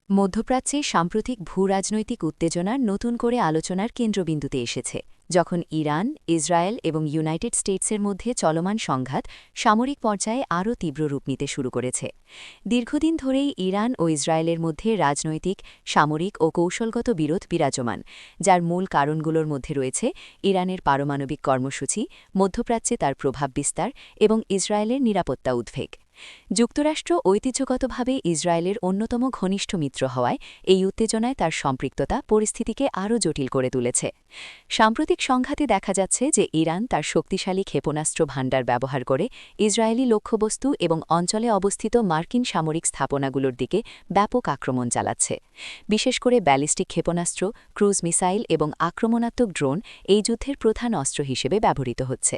মধ্যপ্রাচ্যে সাম্প্রতিক ভূরাজনৈতিক উত্তেজনার নতুন করে আলোচনার কেন্দ্রবিন্দুতে এসেছে যখন ইরান ইসরায়েল এবং ইউনাইটেড স্টেটসের মধ্যে চলমান সংঘাত সামরিক পর্যায়ে আরও তীব্র রূপ নিতে শুরু করেছে। দীর্ঘদিন ধরেই ইরান ও ইসরায়েলের মধ্যে রাজনৈতিক সামরিক ও কৌশলগত বিরোধ বিরাজমান, যার মূল কারণগুলোর মধ্যে রয়েছে ইরানের পারমাণবিক কর্মসূচি, মধ্যপ্রাচ্যে তার প্রভাব বিস্তার এবং ইসরায়েলের নিরাপত্তা উদ্বেগ। যুক্তরাষ্ট্র ঐতিহ্যগতভাবে ইসরায়েলের অন্যতম ঘনিষ্ঠ মিত্র হওয়ায় এই উত্তেজনায় তার সম্পৃক্ততা পরিস্থিতিকে আরও জটিল করে তুলেছে। সাম্প্রতিক সংঘাতে দেখা যাচ্ছে যে ইরান তার শক্তিশালী ক্ষেপণাস্ত্র ভাণ্ডার ব্যবহার করে ইসরায়েলি লক্ষ্যবস্তু এবং অঞ্চলে অবস্থিত মার্কিন সামরিক স্থাপনাগুলোর দিকে ব্যাপক আক্রমণ চালাচ্ছে। বিশেষ করে ব্যালিস্টিক ক্ষেপণাস্ত্র, ক্রুজ মিসাইল এবং আক্রমণাত্মক ড্রোন এই যুদ্ধের প্রধান অস্ত্র হিসেবে ব্যবহৃত হচ্ছে।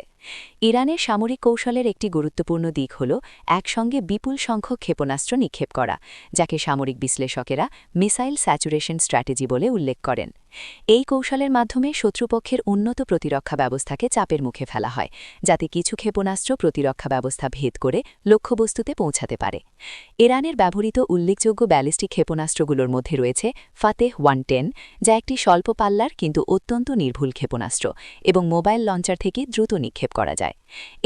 ইরানের সামরিক কৌশলের একটি গুরুত্বপূর্ণ দিক হল একসঙ্গে বিপুল সংখ্যক ক্ষেপণাস্ত্র নিক্ষেপ করা, যাকে সামরিক বিশ্লেষকেরা মিসাইল স্যাচুরেশন স্ট্র্যাটেজি বলে উল্লেখ করেন। এই কৌশলের মাধ্যমে শত্রুপক্ষের উন্নত প্রতিরক্ষা ব্যবস্থাকে চাপের মুখে ফেলা হয়, যাতে কিছু ক্ষেপণাস্ত্র প্রতিরক্ষা ব্যবস্থা ভেদ করে লক্ষ্যবস্তুতে পৌঁছাতে পারে। ইরানের ব্যবহৃত উল্লেখযোগ্য ব্যালিস্টিক ক্ষেপণাস্ত্রগুলোর মধ্যে রয়েছে ফাতেহ 110, যা একটি স্বল্প পাল্লার কিন্তু অত্যন্ত নির্ভুল ক্ষেপণাস্ত্র এবং মোবাইল লঞ্চার থেকে দ্রুত নিক্ষেপ করা যায়।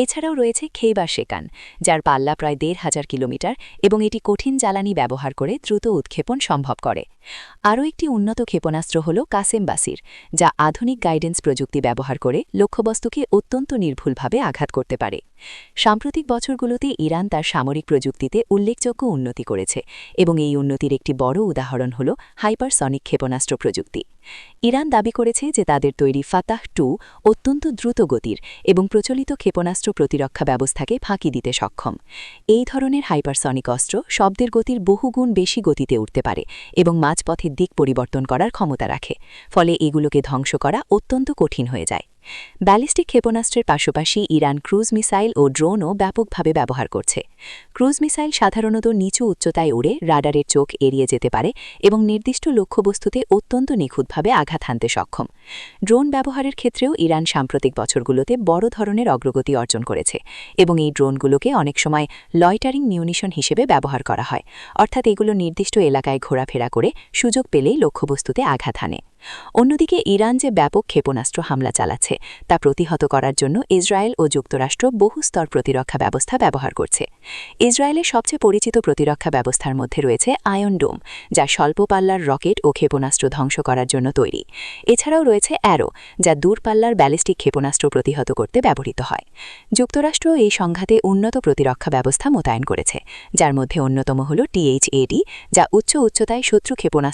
এছাড়াও রয়েছে খেইবার শেকান, যার পাল্লা প্রায় ১,৫০০ কিলোমিটার এবং এটি কঠিন জ্বালানি ব্যবহার করে দ্রুত উৎক্ষেপণ সম্ভব করে। আরও একটি উন্নত ক্ষেপণাস্ত্র হল কাসেম বাসির, যা আধুনিক গাইডেন্স প্রযুক্তি ব্যবহার করে লক্ষ্যবস্তুকে অত্যন্ত নির্ভুলভাবে আঘাত করতে পারে। সাম্প্রতিক বছরগুলোতে ইরান তার সামরিক প্রযুক্তিতে উল্লেখযোগ্য উন্নতি করেছে এবং এই উন্নতির একটি বড় উদাহরণ হল হাইপারসনিক ক্ষেপণাস্ত্র প্রযুক্তি। ইরান দাবি করেছে যে তাদের তৈরি ফাতাহ 2 অত্যন্ত দ্রুত গতির এবং প্রচলিত ক্ষেপণাস্ত্র প্রতিরক্ষা ব্যবস্থাকে ফাঁকি দিতে সক্ষম। এই ধরনের হাইপারসনিক অস্ত্র শব্দের গতির বহুগুণ বেশি গতিতে উঠতে পারে এবং মাঝপথের দিক পরিবর্তন করার ক্ষমতা রাখে, ফলে এগুলোকে ধ্বংস করা অত্যন্ত কঠিন হয়ে যায়। ব্যালিস্টিক ক্ষেপণাস্ত্রের পাশাপাশি ইরান ক্রুজ মিসাইল ও ড্রোনও ব্যাপকভাবে ব্যবহার করছে। ক্রুজ মিসাইল সাধারণত নিচু উচ্চতায় উড়ে রাডারের চোখ এড়িয়ে যেতে পারে এবং নির্দিষ্ট লক্ষ্যবস্তুতে অত্যন্ত নিখুঁতভাবে আঘাত হানতে সক্ষম। ড্রোন ব্যবহারের ক্ষেত্রেও ইরান সাম্প্রতিক বছরগুলোতে বড় ধরনের অগ্রগতি অর্জন করেছে এবং এই ড্রোনগুলোকে অনেক সময় লয়টারিং মিউনিশন হিসেবে ব্যবহার করা হয়, অর্থাৎ এগুলো নির্দিষ্ট এলাকায় ঘোরাফেরা করে সুযোগ পেলেই লক্ষ্যবস্তুতে আঘাত হানে। অন্যদিকে ইরান যে ব্যাপক ক্ষেপণাস্ত্র হামলা চালাচ্ছে তা প্রতিহত করার জন্য ইসরায়েল ও যুক্তরাষ্ট্র বহুস্তর প্রতিরক্ষা ব্যবস্থা ব্যবহার করছে। ইসরায়েলের সবচেয়ে পরিচিত প্রতিরক্ষা ব্যবস্থার মধ্যে রয়েছে আয়ন ডোম, যা স্বল্প পাল্লার রকেট ও ক্ষেপণাস্ত্র ধ্বংস করার জন্য তৈরি। এছাড়াও রয়েছে অ্যারো, যা দূরপাল্লার ব্যালিস্টিক ক্ষেপণাস্ত্র প্রতিহত করতে ব্যবহৃত হয়। যুক্তরাষ্ট্র এই সংঘাতে উন্নত প্রতিরক্ষা ব্যবস্থা মোতায়েন করেছে, যার মধ্যে অন্যতম হল THAAD, যা উচ্চতায় শত্রু ক্ষেপণাস্ত্র